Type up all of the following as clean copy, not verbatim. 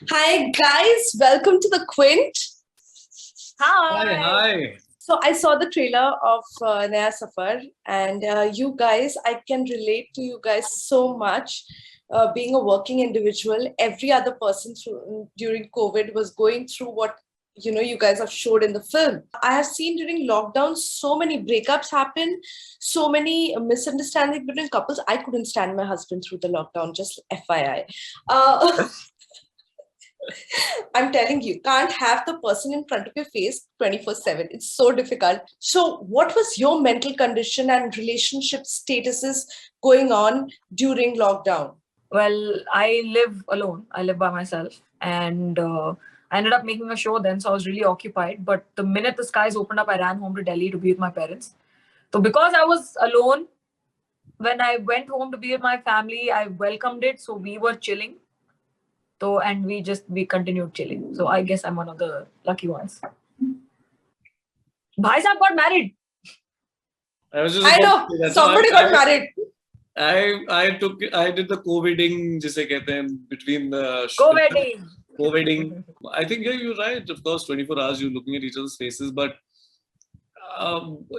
Hi guys, welcome to the Quint. Hi. Hi. So I saw the trailer of Naya Safar, and you guys, I can relate to you guys so much. Being a working individual, every other person during COVID was going through what you guys have showed in the film. I have seen during lockdown so many breakups happen, so many misunderstandings between couples. I couldn't stand my husband through the lockdown, just FYI. I'm telling you, can't have the person in front of your face 24/7. It's so difficult. So, what was your mental condition and relationship statuses going on during lockdown? Well, I live alone. I live by myself. And I ended up making a show then, so I was really occupied. But the minute the skies opened up, I ran home to Delhi to be with my parents. So because I was alone, when I went home to be with my family, I welcomed it. So we were chilling. So and we continued chilling. So I guess I'm one of the lucky ones. Bhai Sahab got married. I know somebody got married. I did the co-wedding, जिसे कहते हैं, between the Co-wedding. Co-wedding. I think you're right. Of course, 24 hours you're looking at each other's faces, but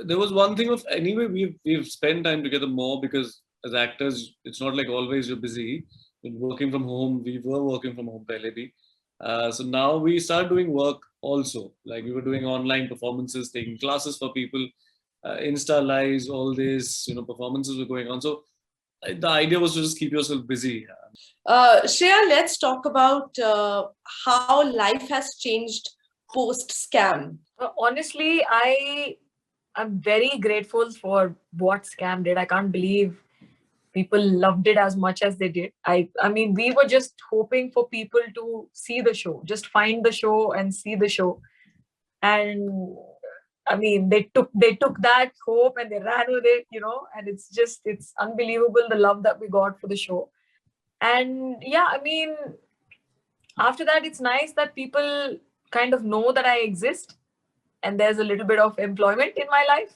there was one thing of anyway we've spent time together more because as actors it's not like always you're busy. We're working from home. We were working from home pehle bhi. So now we start doing work also. Like we were doing online performances, taking classes for people, Insta lives, all this, performances were going on. So the idea was to just keep yourself busy. Shreya, let's talk about how life has changed post scam. Honestly, I'm very grateful for what Scam did. I can't believe people loved it as much as they did. I mean, we were just hoping for people to see the show, just find the show and see the show. And I mean, they took that hope and they ran with it, and it's unbelievable the love that we got for the show. And yeah, I mean, after that, it's nice that people kind of know that I exist and there's a little bit of employment in my life.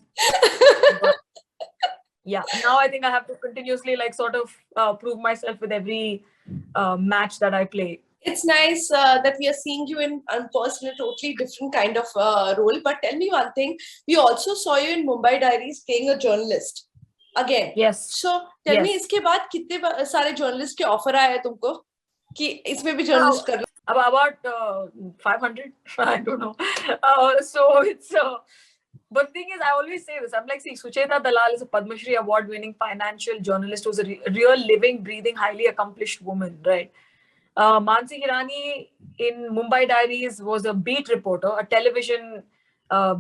But yeah, now I think I have to continuously sort of prove myself with every match that I play. It's nice that we are seeing you in Unpaused in a totally different kind of role. But tell me one thing, we also saw you in Mumbai Diaries playing a journalist again. Yes. So tell me, इसके बाद कितने सारे journalist के offer आए हैं तुमको कि इसमें भी journalist कर लो? About 500. I don't know. So it's. But the thing is, I always say this. I'm like, see, Sucheta Dalal is a Padma Shri award-winning financial journalist who's a real living, breathing, highly accomplished woman, right? Mansi Hirani in Mumbai Diaries was a beat reporter, a television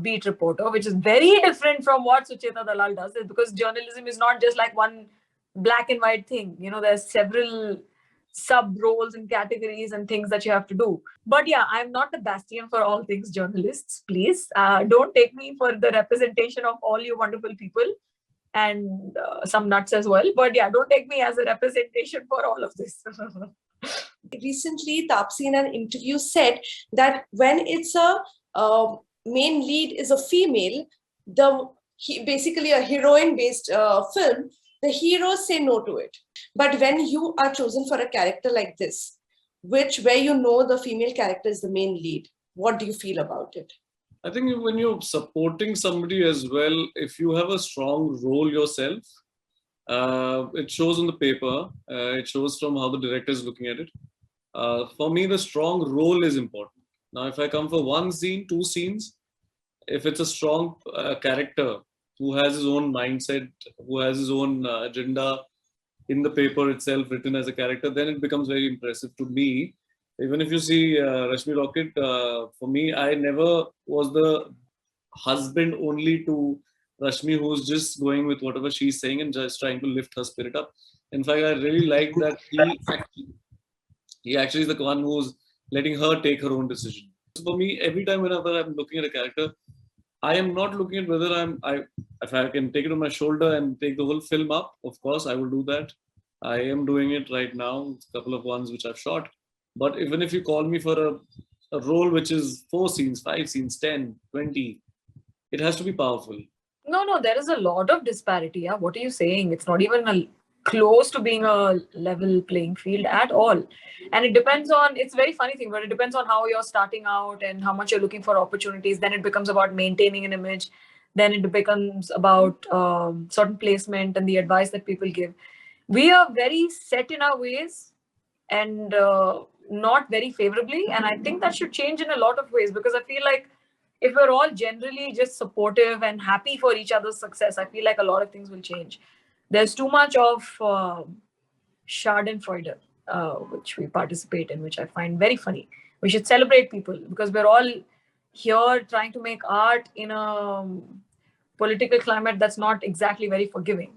beat reporter, which is very different from what Sucheta Dalal does, because journalism is not just like one black and white thing. There's several sub roles and categories and things that you have to do. But yeah, I'm not the bastion for all things journalists. Please don't take me for the representation of all you wonderful people and some nuts as well. But yeah, don't take me as a representation for all of this. Recently, Taapsee in an interview said that when it's a main lead is a female, basically a heroine-based film, the heroes say no to it. But when you are chosen for a character like this, where the female character is the main lead, what do you feel about it? I think when you're supporting somebody as well, if you have a strong role yourself, it shows on the paper. It shows from how the director is looking at it. For me, the strong role is important. Now, if I come for one scene, two scenes, if it's a strong character who has his own mindset, who has his own agenda in the paper itself written as a character, then it becomes very impressive to me. Even if you see Rashmi Rocket, for me, I never was the husband only to Rashmi, who's just going with whatever she's saying and just trying to lift her spirit up. In fact, I really like that he actually is the one who's letting her take her own decision. For me, every time whenever I'm looking at a character, I am not looking at whether if I can take it on my shoulder and take the whole film up, of course, I will do that. I am doing it right now, a couple of ones which I've shot. But even if you call me for a role which is 4 scenes, 5 scenes, 10, 20, it has to be powerful. No, there is a lot of disparity. Yeah? What are you saying? It's not even a close to being a level playing field at all. And it depends on, it's a very funny thing, but it depends on how you're starting out and how much you're looking for opportunities. Then it becomes about maintaining an image. Then it becomes about certain placement and the advice that people give. We are very set in our ways and not very favorably. And I think that should change in a lot of ways, because I feel like if we're all generally just supportive and happy for each other's success, I feel like a lot of things will change. There's too much of Schadenfreude, which we participate in, which I find very funny. We should celebrate people, because we're all here trying to make art in a political climate that's not exactly very forgiving.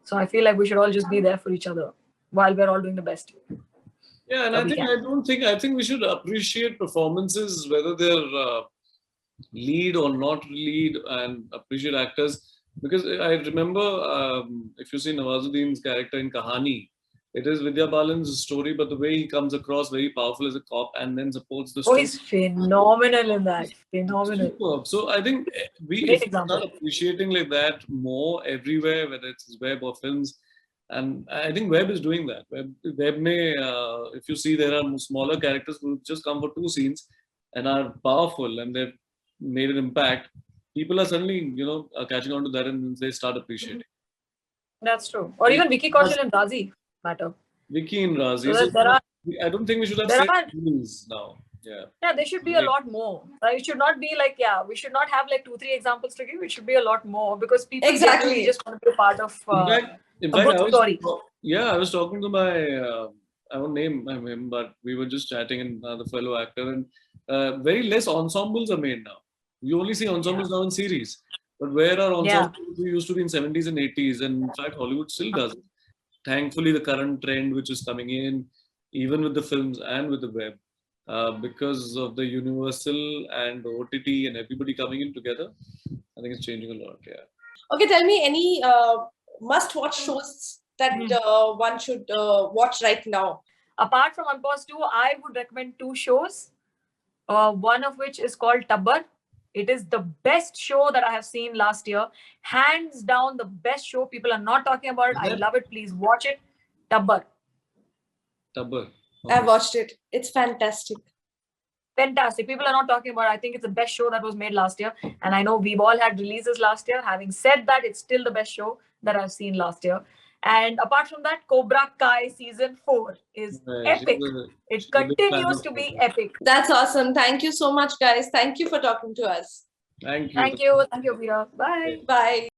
So I feel like we should all just be there for each other while we're all doing the best. Yeah, and I think we should appreciate performances, whether they're lead or not lead, and appreciate actors. Because I remember, if you see Nawazuddin's character in Kahani, it is Vidya Balan's story, but the way he comes across very powerful as a cop and then supports the story. Oh, he's phenomenal in that. Phenomenal. Superb. So I think if we start appreciating like that more everywhere, whether it's web or films, and I think web is doing that. Web may, if you see, there are smaller characters who just come for 2 scenes and are powerful and they've made an impact. People are suddenly, catching on to that and they start appreciating. That's true. Or even Vicky Kaushal and Razi matter. Vicky and Razi. So I don't think we should have set rules now. Yeah. Yeah, there should be a lot more. It should not be like, we should not have like 2-3 exampple to give. It should be a lot more, because people exactly just want to be a part of in fact, a good story. I was talking to my, I won't name him, but we were just chatting, and the fellow actor, and very less ensembles are made now. You only see ensembles now in series. But where are ensembles we used to be in 70s and 80s? And in fact, Hollywood still does it. Thankfully, the current trend which is coming in, even with the films and with the web, because of the universal and OTT and everybody coming in together, I think it's changing a lot. Yeah. Okay, tell me any must-watch shows that one should watch right now. Apart from Unpaused 2, I would recommend 2 shows. One of which is called Tabbar. It is the best show that I have seen last year. Hands down, the best show. People are not talking about it. I love it. Please watch it. Tabbar. Tabbar. Okay. I watched it. It's fantastic. Fantastic. People are not talking about it. I think it's the best show that was made last year. And I know we've all had releases last year. Having said that, it's still the best show that I've seen last year. And apart from that, Cobra Kai season 4 is epic. It continues to be epic. That's awesome. Thank you so much, guys. Thank you for talking to us. Thank you. Thank you. Thank you, Veera. Bye. Bye.